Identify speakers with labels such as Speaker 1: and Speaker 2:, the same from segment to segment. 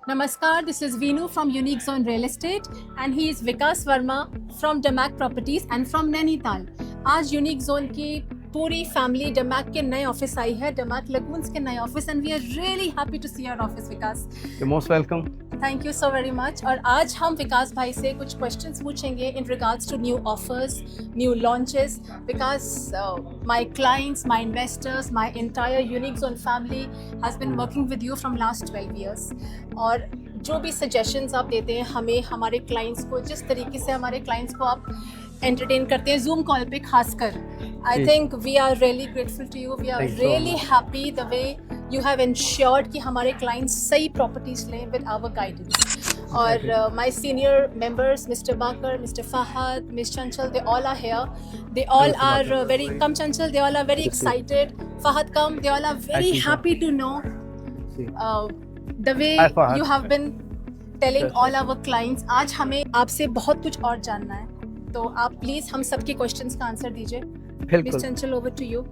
Speaker 1: Namaskar, this is Veenu from Unique Zone Real Estate and he is Vikas Verma from Damac Properties and from Nainital. आज unique zone की पूरी family डमैक के नए office आई है, डमैक lagoons के नए office, and we are really happy to see our office. Vikas,
Speaker 2: You're most welcome.
Speaker 1: Thank you so very much. और आज हम विकास भाई से कुछ क्वेश्चंस पूछेंगे in regards to new offers, new launches. Because my clients, my investors, my entire unique zone family has been working with you from last 12 years. और जो भी सजेशंस आप देते हैं हमें, हमारे क्लाइंट्स को, जिस तरीके से हमारे क्लाइंट्स को आप एंटरटेन करते हैं जूम कॉल पे खासकर, I think we are really grateful to you. We are really happy the way you have ensured कि हमारे clients सही properties लें with our guidance. और my senior members, Mr. Bakar, Mr. Fahad, Ms. Chanchal, they all are here. They all are very, come Chanchal, they all are very excited. Fahad, come, they all are very happy to know the way you have been telling all our clients. आज हमें आपसे बहुत कुछ और जानना है, तो आप प्लीज़ हम सबके questions का आंसर दीजिए. Ms. Chanchal, over to you.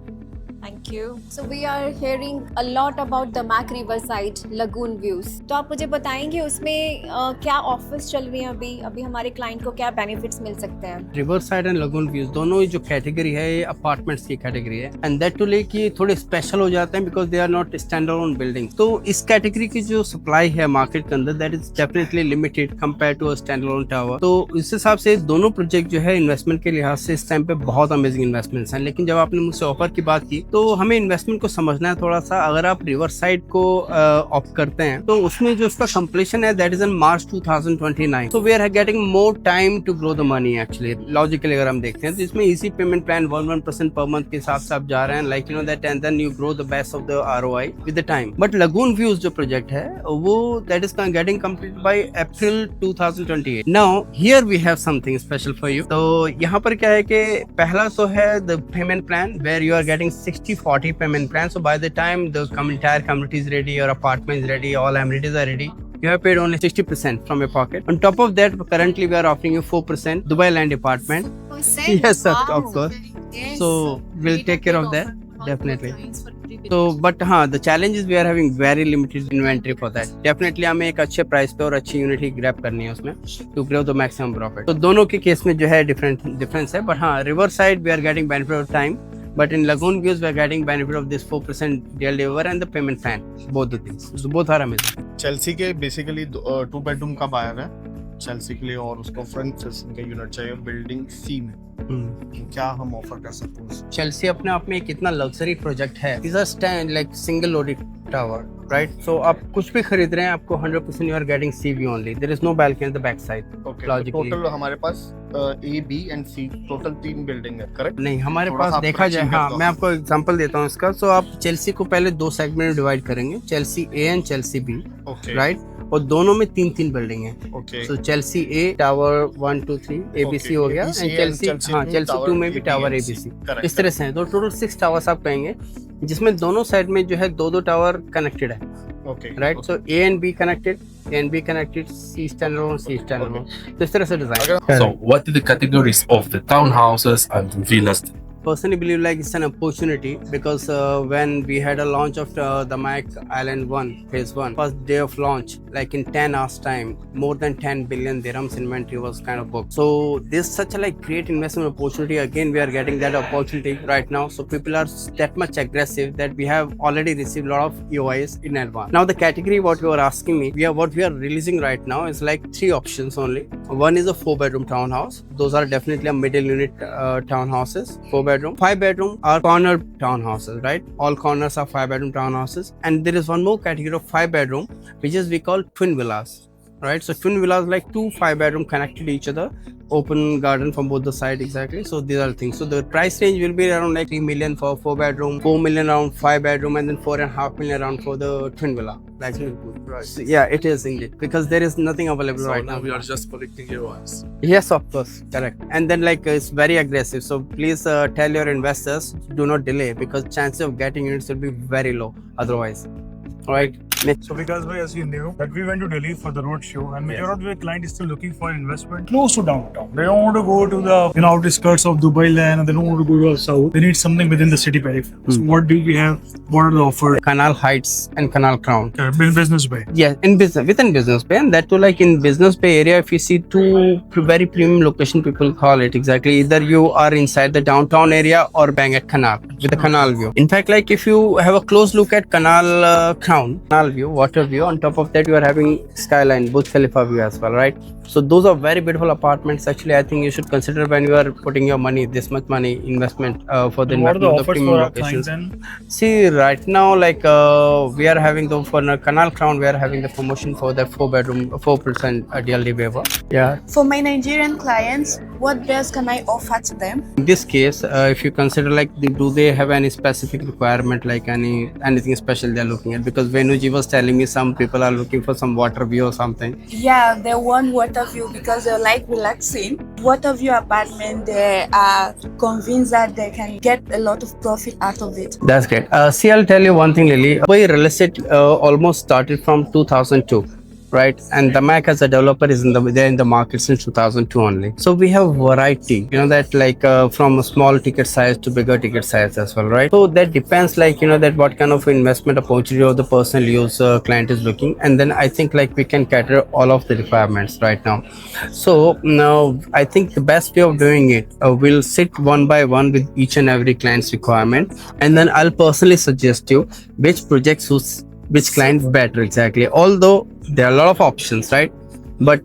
Speaker 3: Thank you. So we are hearing a lot about the Damac Riverside Lagoon views. तो आप मुझे बताएंगे उसमें क्या ऑफर्स चल रही हैं अभी हमारे क्लाइंट को क्या बेनिफिट्स मिल सकते हैं?
Speaker 2: रिवरसाइड एंड लगून व्यूज दोनों ही जो कैटेगरी है ये अपार्टमेंट्स की कैटेगरी है, एंड दैट टू लेके थोड़े स्पेशल हो जाते हैं because they are not stand alone building. तो इस कैटेगरी की जो सप्लाई है मार्केट के अंदर, that is definitely limited compare to a stand alone tower. तो इस हिसाब से दोनों प्रोजेक्ट जो है इन्वेस्टमेंट के लिहाज से इस टाइम पे बहुत अमेजिंग इन्वेस्टमेंट्स हैं. लेकिन जब आपने मुझसे ऑफर की बात की तो हमें इन्वेस्टमेंट को समझना है थोड़ा सा. अगर आप रिवर साइड को ऑप्ट करते हैं तो उसमें जो उसका कंप्लीशन है that is in March 2029. So we are getting more time to grow the money. Actually logically अगर हम देखते हैं तो इसमें easy payment plan 1% per month के हिसाब से आप जा रहे हैं, like you know that, and then you grow the best of the ROI with the time. But lagoon views जो प्रोजेक्ट है वो that is getting complete by April 2028. Now here we have something special for you. तो यहाँ पर क्या है कि पहला तो है the payment plan where you are getting 60-40 payment plan. So by the time the entire community is ready, your apartment is ready, all amenities are ready, you have paid only 60% from your pocket. On top of that, currently we are offering you 4% Dubai Land Apartment. Yes, sir, of course.
Speaker 3: Yes.
Speaker 2: So we'll take care of that, definitely. So but हाँ, the challenge is we are having very limited inventory for that. Definitely हमें एक अच्छे price पे और अच्छी unit ही grab करनी है उसमें to grow the maximum profit. तो दोनों के केस में जो है डिफरेंस है. बट हाँ, river side we are getting benefit of time. But in Lagoon Views, we are getting benefit of this 4% DL waiver and the payment plan. Both the things. So both are amazing.
Speaker 4: Chelsea के basically 2 bedroom का buyer है Chelsea के लिए, और उसको front facing का unit चाहिए building C में. क्या हम ऑफर कर सकते हैं?
Speaker 2: चेल्सी अपने आप में कितना लग्जरी प्रोजेक्ट है. Is a stand like single loaded tower, right? So आप कुछ भी खरीद रहे हैं आपको 100% you are getting C view only. There is no balcony at the back side.
Speaker 4: Okay,
Speaker 2: Logically.
Speaker 4: Total हमारे पास A, B and C total 3 building है, correct?
Speaker 2: नहीं, हमारे
Speaker 4: थोड़ा
Speaker 2: पास
Speaker 4: सा
Speaker 2: देखा जाए,
Speaker 4: correction
Speaker 2: हाँ,
Speaker 4: करता
Speaker 2: मैं
Speaker 4: हूँ.
Speaker 2: आपको एग्जांपल देता हूँ इसका. सो आप चेल्सी को पहले 2 सेगमेंट में डिवाइड करेंगे, Chelsea A and Chelsea B,
Speaker 4: okay,
Speaker 2: right? और दोनों में 3 बिल्डिंग है.
Speaker 4: Okay.
Speaker 2: So Chelsea A tower 1 2 3 ABC हो गया,
Speaker 4: ABC
Speaker 2: एंड चेल्सी, हाँ, चेल्सी 2 में भी टावर ABC. इस तरह से है. तो टोटल 6 टावर्स आप कहेंगे, जिसमें दोनों साइड में जो है 2 टावर कनेक्टेड है,
Speaker 4: okay,
Speaker 2: right? So A and B connected, A and B connected, C standalone, C standalone. तो इस तरह से design.
Speaker 5: So, what are the categories of the townhouses and the villas?
Speaker 2: Personally believe like it's an opportunity because when we had a launch of the Mac Island 1 phase 1, first day of launch, like in 10 hours time, more than 10 billion dirhams inventory was kind of booked. So this such a like great investment opportunity. Again, we are getting that opportunity right now. So people are that much aggressive that we have already received a lot of EOIs in advance. Now the category what you are asking me, what we are releasing right now is like 3 options only. One is a 4-bedroom townhouse. Those are definitely a middle unit townhouses. 4-bedroom. 5-bedroom are corner townhouses, right? All corners are 5-bedroom townhouses. And there is one more category of 5-bedroom, which is we call twin villas, right? So twin villas like 2 5-bedroom connected to each other, open garden from both the side, exactly. So these are the things. So the price range will be around like 3 million for 4-bedroom, 4 million around 5-bedroom, and then 4.5 million around for the twin villa. Like,
Speaker 4: right.
Speaker 2: so, yeah, it is indeed, because there is nothing available
Speaker 5: So
Speaker 2: right
Speaker 5: now
Speaker 2: now.
Speaker 5: we are just collecting EOIs.
Speaker 2: Yes, of course, correct. And then like it's very aggressive. So please tell your investors do not delay, because chances of getting units will be very low otherwise. All right.
Speaker 6: So because as you knew that we went to Delhi for the road show, and majority of the client is still looking for investment close to downtown. They don't want to go to the outskirts of Dubai land, and they don't want to go to the south. They need something within the city periphery. So what do we have? What are the offers?
Speaker 2: Canal Heights and Canal Crown.
Speaker 6: Business Bay.
Speaker 2: Yeah, in business, within Business Bay, and that too, like in Business Bay area, if you see two very premium location, people call it exactly. Either you are inside the downtown area or bang at Canal with a canal view. In fact, like if you have a close look at Canal Crown, canal view, water view, on top of that you are having skyline, Burj Khalifa view as well, right? So those are very beautiful apartments. Actually, I think you should consider when you are putting your money, this much money investment for the
Speaker 6: What are the
Speaker 2: investment of
Speaker 6: offers
Speaker 2: premium
Speaker 6: for our
Speaker 2: locations.
Speaker 6: clients then?
Speaker 2: See, right now, like we are having the for Canal Crown, we are having the promotion for the 4-bedroom, 4% DLD waiver. Yeah.
Speaker 7: For my Nigerian clients, what best can I offer to them?
Speaker 2: In this case, if you consider like, do they have any specific requirement, like anything special they are looking at? Because Venuji was telling me some people are looking for some water view or something.
Speaker 7: Yeah, they want water view because they like relaxing. Water view apartment, they are convinced that they can get a lot of profit out of it.
Speaker 2: That's great. See, I'll tell you one thing, Lily. Dubai real estate almost started from 2002. Right, and Damak as a developer is they're in the market since 2002 only. So we have variety, you know, that like from a small ticket size to bigger ticket size as well, right? So that depends, like, you know, that what kind of investment opportunity or the personal use client is looking, and then I think like we can cater all of the requirements right now. So now I think the best way of doing it, we'll sit one by one with each and every client's requirement, and then I'll personally suggest you which project suits which client better exactly. Although there are a lot of options, right? But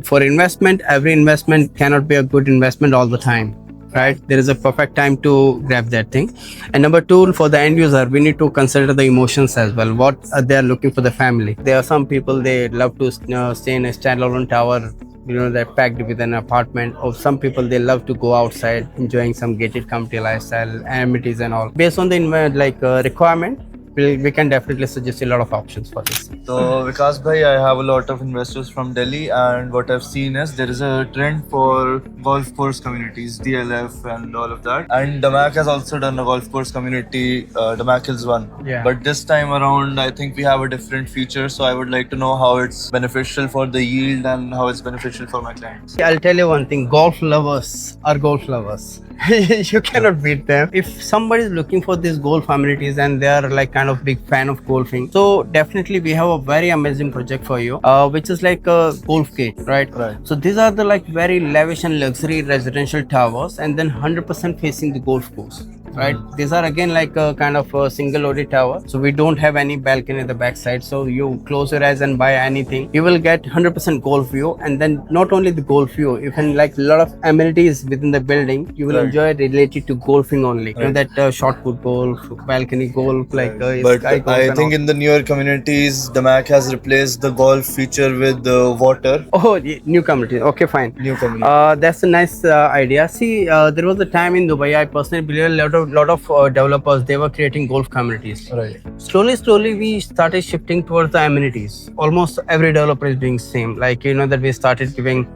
Speaker 2: for investment, every investment cannot be a good investment all the time, right? There is a perfect time to grab that thing. And number two, for the end user, we need to consider the emotions as well. What they are looking for the family. There are some people, they love to stay in a standalone tower, you know, they're packed with an apartment. Or some people, they love to go outside enjoying some gated community lifestyle, amenities and all. Based on the requirement, we can definitely suggest a lot of options for this.
Speaker 8: So Vikas bhai, I have a lot of investors from Delhi, and what I've seen is there is a trend for golf course communities, DLF and all of that. And Damak has also done a golf course community, Damak Hills one.
Speaker 2: Yeah.
Speaker 8: But this time around, I think we have a different feature. So I would like to know how it's beneficial for the yield and how it's beneficial for my clients.
Speaker 2: I'll tell you one thing, golf lovers are golf lovers. You cannot beat them. If somebody is looking for these golf amenities and they are like kind of big fan of golfing, so definitely we have a very amazing project for you, which is like a golf gate, right? So these are the like very lavish and luxury residential towers, and then 100% facing the golf course. Right, these are again like a kind of a single loaded tower, so we don't have any balcony at the back side. So you close your eyes and buy anything, you will get 100% golf view. And then not only the golf view, you can like a lot of amenities within the building you will enjoy related to golfing only. You know, that short put golf, balcony golf, like
Speaker 8: but
Speaker 2: sky golf
Speaker 8: I
Speaker 2: and
Speaker 8: think
Speaker 2: all.
Speaker 8: in the newer communities, Damak has replaced the golf feature with the water.
Speaker 2: Oh, new community. Okay, fine.
Speaker 8: New community.
Speaker 2: That's a nice idea. See, there was a time in Dubai, I personally believe a lot of developers, they were creating golf communities.
Speaker 8: Right.
Speaker 2: Slowly we started shifting towards the amenities. Almost every developer is doing same. Like, you know, that we started giving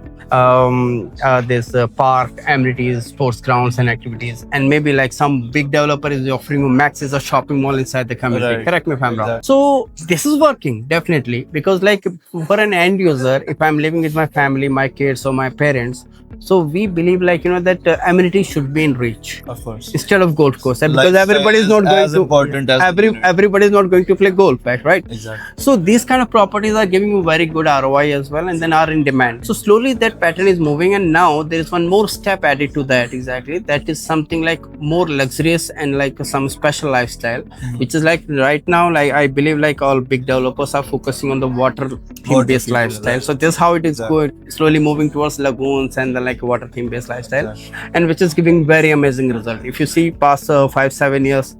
Speaker 2: this park amenities, sports grounds and activities, and maybe like some big developer is offering you Max's or shopping mall inside the community.
Speaker 8: Right.
Speaker 2: Correct me if I'm wrong.
Speaker 8: Exactly.
Speaker 2: So this is working definitely, because like for an end user, if I'm living with my family, my kids or my parents, so we believe like, you know, that amenities should be in reach
Speaker 8: Of course.
Speaker 2: instead of golf course, and because
Speaker 8: Lifestyle
Speaker 2: everybody is not
Speaker 8: is
Speaker 2: going
Speaker 8: as
Speaker 2: to
Speaker 8: important as
Speaker 2: everybody is not going to play golf, right?
Speaker 8: Exactly.
Speaker 2: So these kind of properties are giving you very good ROI as well, and then are in demand. So slowly that pattern is moving, and now there is one more step added to that. Exactly, that is something like more luxurious and like some special lifestyle, which is like right now, like I believe like all big developers are focusing on the water theme based lifestyle. So this is how it is going, slowly moving towards lagoons and the like water theme based lifestyle, and which is giving very amazing result. If you see past 5-7 years,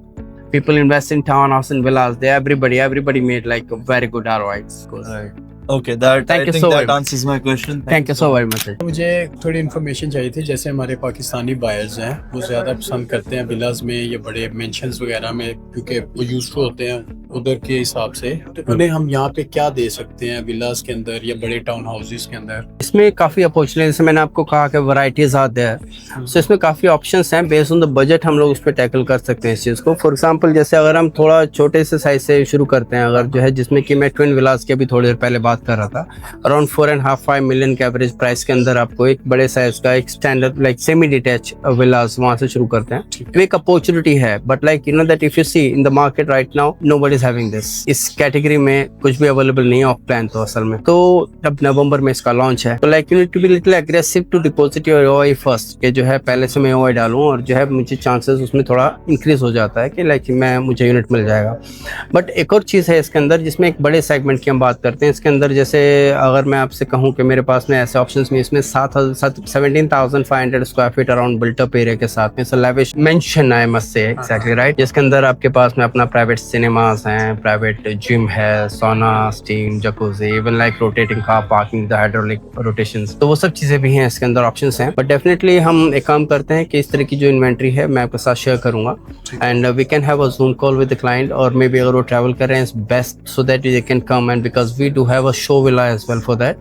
Speaker 2: people invest in townhouse and villas, everybody made like a very good ROIs.
Speaker 8: Right. Okay, that
Speaker 2: Thank
Speaker 8: I
Speaker 2: you
Speaker 8: think
Speaker 2: so
Speaker 8: that
Speaker 2: much.
Speaker 8: answers my question.
Speaker 2: Thank you so very much.
Speaker 9: मुझे थोड़ी information चाहिए थी। जैसे हमारे Pakistani buyers हैं, वो ज़्यादा पसंद करते हैं विलास में या बड़े मेंशंस वगैरह में, क्योंकि वो यूज्ड टू होते हैं उधर के हिसाब से, तो उन्हें हम यहाँ पे क्या दे सकते हैं विलास के अंदर या बड़े टाउन हाउसेस के अंदर?
Speaker 2: इसमें काफ़ी अपॉर्चुनिटी, जैसे मैंने आपको कहा कि वैरायटीज आते हैं, सो इसमें काफ़ी ऑप्शंस हैं। बेस्ड ऑन द बजट हम लोग उस पर टैकल कर सकते हैं इस चीज़ को। फॉर एग्जांपल जैसे अगर हम थोड़ा छोटे से साइज से शुरू करते हैं, अगर जो है जिसमें कि मैं ट्विन विलास की अभी थोड़ी देर पहले बात कर रहा था, अराउंड 4.5-5 मिलियन के एवरेज प्राइस के अंदर आपको एक बड़े साइज का एक standard like semi detach villas वहाँ से शुरू करते हैं। तो एक अपॉर्चुनिटी है, but like you know that if you see in the market right now nobody is having this. इस कैटेगरी में कुछ भी अवेलेबल नहीं है ऑफ प्लान तो असल में। तो अब नवंबर में इसका लॉन्च है, तो like you need to be little aggressive to deposit your OI first, कि जो है पहले से मैं ओआई डालूं और जो है मुझे चांसेस उसमें थोड़ा इंक्रीज हो जाता है कि लाइक मुझे यूनिट मिल जाएगा। बट एक और चीज़ है इसके अंदर जिसमें एक बड़े सेगमेंट की हम बात करते हैं। इसके अंदर जैसे अगर मैं आपसे कहूँ कि मेरे पास में ऐसे ऑप्शंस में इसमें 17,500 square feet around built up area के साथ में lavish mention I must say exactly right, जिसके अंदर आपके पास में अपना प्राइवेट सिनेमास हैं, प्राइवेट जिम है, सोना, steam, jacuzzi, even like rotating car parking, the hydraulic rotations, तो वो सब चीज़ें भी हैं इसके अंदर ऑप्शंस हैं। बट डेफिनेटली हम एक काम करते हैं कि इस तरह की जो इन्वेंट्री है मैं आपके साथ शेयर करूंगा and we can have a Zoom call with the client, और मे बी अगर वो ट्रैवल कर रहे हैं it's best so that they can come and because we do have a show villa as well for that,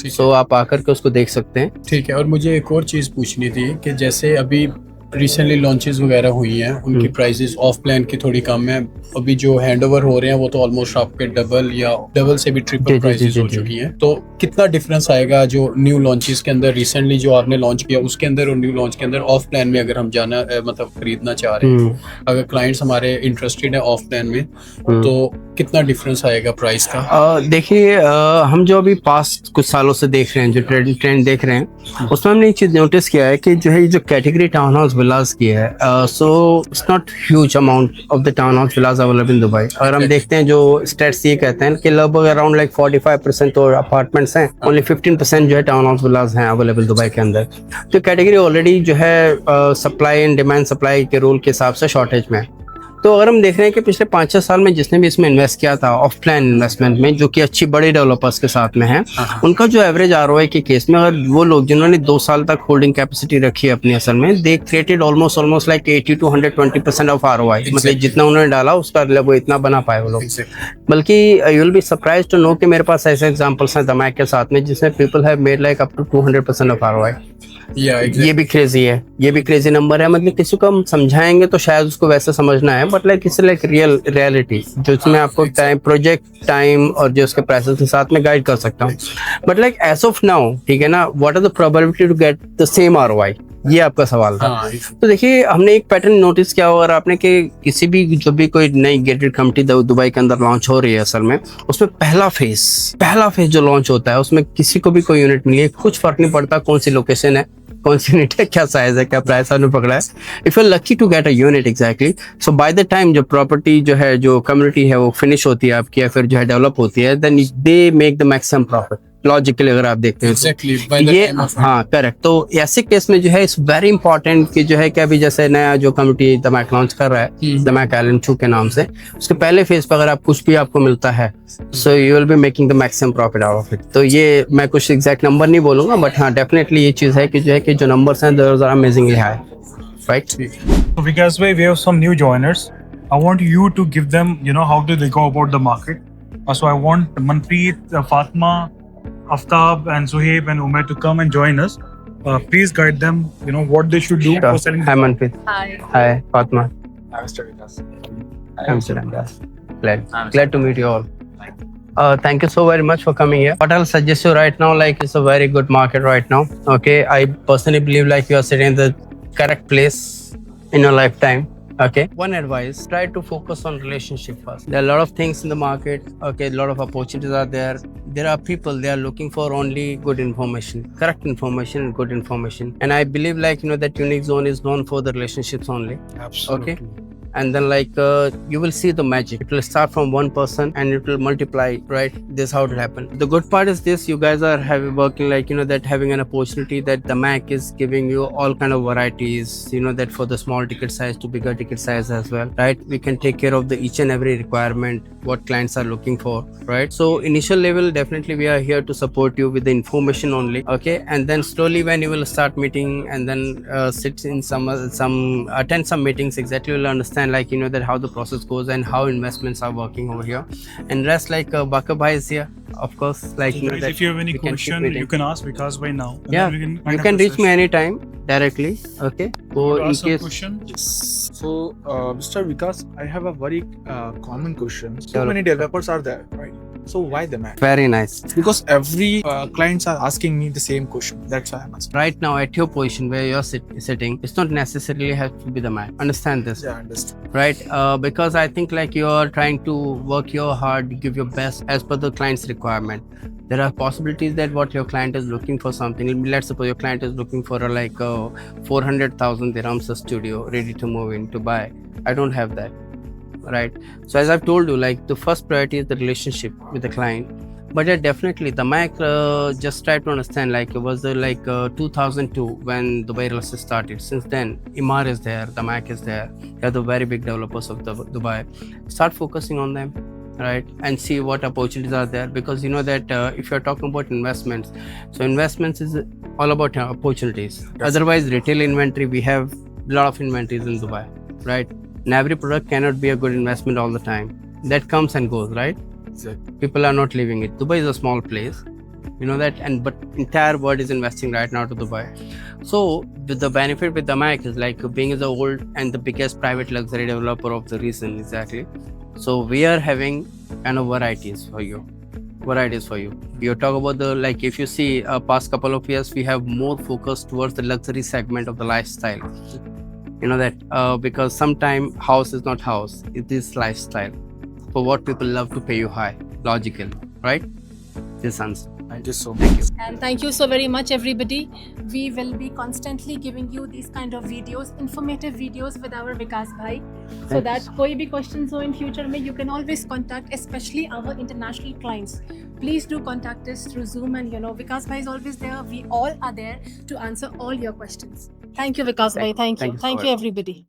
Speaker 2: so आप आकर के उसको देख सकते हैं।
Speaker 9: ठीक है। और मुझे एक और चीज़ पूछनी थी कि जैसे अभी रिसेंटली लॉन्चेस वगैरह हुई हैं, उनकी प्राइसेस ऑफ प्लान की थोड़ी कम है। अभी जो हैंडओवर हो रहे हैं वो तो ऑलमोस्ट आपके डबल या डबल से भी ट्रिपल प्राइसेस हो चुकी हैं। तो कितना डिफरेंस आएगा जो न्यू लॉन्चेस के अंदर रिसेंटली जो आपने लॉन्च किया उसके अंदर और न्यू लॉन्च के अंदर ऑफ प्लान में अगर हम जाना मतलब खरीदना चाह रहे हैं, अगर क्लाइंट्स हमारे इंटरेस्टेड है ऑफ प्लान में, तो कितना डिफरेंस आएगा प्राइस का?
Speaker 2: देखिए हम जो अभी पास्ट कुछ सालों से देख रहे हैं, जो ट्रेंड देख रहे हैं, उसमें हमने एक चीज़ नोटिस किया है कि जो है जो कैटेगरी टाउन हाउस विलास की है, so it's not huge amount of the town house Vilas available in Dubai. अगर हम देखते हैं जो स्टेट्स ये कहते हैं कि लगभग अराउंड लाइक 45% तो अपार्टमेंट्स हैं, ओनली 15% जो है टाउन हाउस विलास हैं अवेलेबल दुबई के अंदर। तो कैटेगरी ऑलरेडी जो है सप्लाई एंड डिमांड सप्लाई के रूल के हिसाब से शॉर्टेज में है। तो अगर हम देख रहे हैं कि पिछले 5-6 साल में जिसने भी इसमें इन्वेस्ट किया था ऑफ प्लान इन्वेस्टमेंट में, जो कि अच्छी बड़े डेवलपर्स के साथ में है, उनका जो एवरेज आरओआई के केस में, अगर वो लोग जिन्होंने 2 साल तक होल्डिंग कैपेसिटी रखी है अपनी असल में, they created almost like 80 to 120% of ROI. मतलब जितना उन्होंने डाला उसका वो इतना बना पाए वो लोग। बल्कि you will be surprised to know कि मेरे पास ऐसे एग्जांपल्स हैं दमाक के साथ में जिसमें people have made like up to 200% of ROI. ये भी क्रेजी है, ये भी क्रेजी नंबर है। मतलब किसी को हम समझाएंगे तो शायद उसको वैसे समझना है, but like it's like real reality जो इसमें आपको टाइम, प्रोजेक्ट टाइम और जो उसके प्राइसेस के साथ में गाइड कर सकता हूँ। But like as of now, ठीक है ना, what are the probability to get the same ROI, ये आपका सवाल था। तो देखिए हमने एक पैटर्न नोटिस किया अगर आपने कि किसी भी जो भी कोई नई गेटेड कंपनी दुबई के अंदर लॉन्च हो रही है, असल में उसमें पहला फेज जो लॉन्च होता है उसमें किसी को भी कोई यूनिट मिली है, कुछ फर्क नहीं पड़ता कौन सी लोकेशन है, कौन सी यूनिट है, क्या साइज है, क्या प्राइस आपने पकड़ा है, if you are lucky to get a unit exactly, so by the time जो प्रॉपर्टी जो है, जो कम्युनिटी है वो फिनिश होती है आपकी या फिर जो है डेवलप होती है, then they make the maximum profit logically अगर आप देखते हैं तो ये हाँ करेक्ट। तो ऐसे केस में जो है इट्स वेरी इंपॉर्टेंट कि जो है कि अभी जैसे नया जो कम्युनिटी दमाक लॉन्च कर रहा है, दमाक आइलैंड 2 के नाम से, उसके पहले फेज पर अगर आप कुछ भी आपको मिलता है, so you will be making the maximum profit out of it. तो ये मैं कुछ एग्जैक्ट नंबर नहीं बोलूंगा, बट हाँ डेफिनेटली ये चीज़ है कि जो है कि जो नंबर्स हैं those are amazingly high, right.
Speaker 6: So Vikas bhai, we have some new joiners. I want you to give them, how do they go about the market. So I want Manpreet, Fatma, Aftab and Zuhaib and Umair to come and join us. Please guide them, what they should do for selling.
Speaker 2: Hi Manpreet. Hi Fatma. I'm glad to meet you all. Thank you so very much for coming here. What I'll suggest you right now, like it's a very good market right now. Okay, I personally believe like you are sitting in the correct place in your lifetime. Okay, one advice, try to focus on relationship first. There are a lot of things in the market. Okay, a lot of opportunities are there. There are people, they are looking for only good information, correct information and good information. And I believe like that Unique Zone is known for the relationships only.
Speaker 6: Absolutely.
Speaker 2: Okay, and then like you will see the magic. It will start from one person and it will multiply, right? This is how it happened. The good part is this, you guys are working like that having an opportunity that the Mac is giving you all kind of varieties, that for the small ticket size to bigger ticket size as well, right? We can take care of the each and every requirement what clients are looking for, right? So initial level definitely we are here to support you with the information only, okay? And then slowly when you will start meeting and then sit in some attend some meetings, exactly you will understand understand like that how the process goes and how investments are working over here. And rest like Bakar Bhai is here, of course. Like
Speaker 6: So guys,
Speaker 2: that
Speaker 6: if you have any
Speaker 2: we can keep
Speaker 6: question,
Speaker 2: meeting.
Speaker 6: you can ask Vikas by now. and
Speaker 2: Yeah,
Speaker 6: then we
Speaker 2: you
Speaker 6: kind of
Speaker 2: can reach me
Speaker 6: process.
Speaker 2: anytime directly. Okay. So in
Speaker 6: Ask some
Speaker 2: case
Speaker 6: question.
Speaker 10: So, Mr. Vikas, I have a very common question. So
Speaker 2: Sure.
Speaker 10: many developers are there, right? So why the Mac?
Speaker 2: very nice.
Speaker 10: Because every clients are asking me the same question. That's why I'm asking.
Speaker 2: Right now at your position where you're sitting, it's not necessarily have to be the Mac. Understand this.
Speaker 10: Yeah, understand.
Speaker 2: Right, because I think like you're trying to work your hard, give your best as per the client's requirement. There are possibilities that what your client is looking for something. Let's suppose your client is looking for a 400,000 dirhams a studio ready to move in to buy. I don't have that, right? So as I've told you, like the first priority is the relationship with the client. But yeah, definitely the Mac, just try to understand like it was 2002 when Dubai Real Estate started. Since then Emaar is there, the Mac is there. They're the very big developers of Dubai. Start focusing on them, right, and see what opportunities are there, because you know that if you're talking about investments, so investments is all about opportunities. Otherwise retail inventory, we have a lot of inventories in Dubai, right, and every product cannot be a good investment all the time. That comes and goes, right? People are not leaving it. Dubai is a small place, you know that, and but entire world is investing right now to Dubai. So with the benefit with the Mac is like being the old and the biggest private luxury developer of the region, exactly. So we are having kind of varieties for you. You talk about the, like if you see past couple of years, we have more focus towards the luxury segment of the lifestyle. You know that because sometimes house is not house, it is lifestyle. For what people love to pay you high, logical, right? This answer.
Speaker 10: Thank you so much.
Speaker 1: And thank you so very much, everybody. We will be constantly giving you these kind of videos, informative videos with our Vikas Bhai, so that koi bhi questions ho in future mein, you can always contact, especially our international clients. Please do contact us through Zoom, and Vikas Bhai is always there. We all are there to answer all your questions. Thank you, Vikas Bhai. Thank you.
Speaker 2: Thank you so
Speaker 1: Thank you,
Speaker 2: much.
Speaker 1: everybody.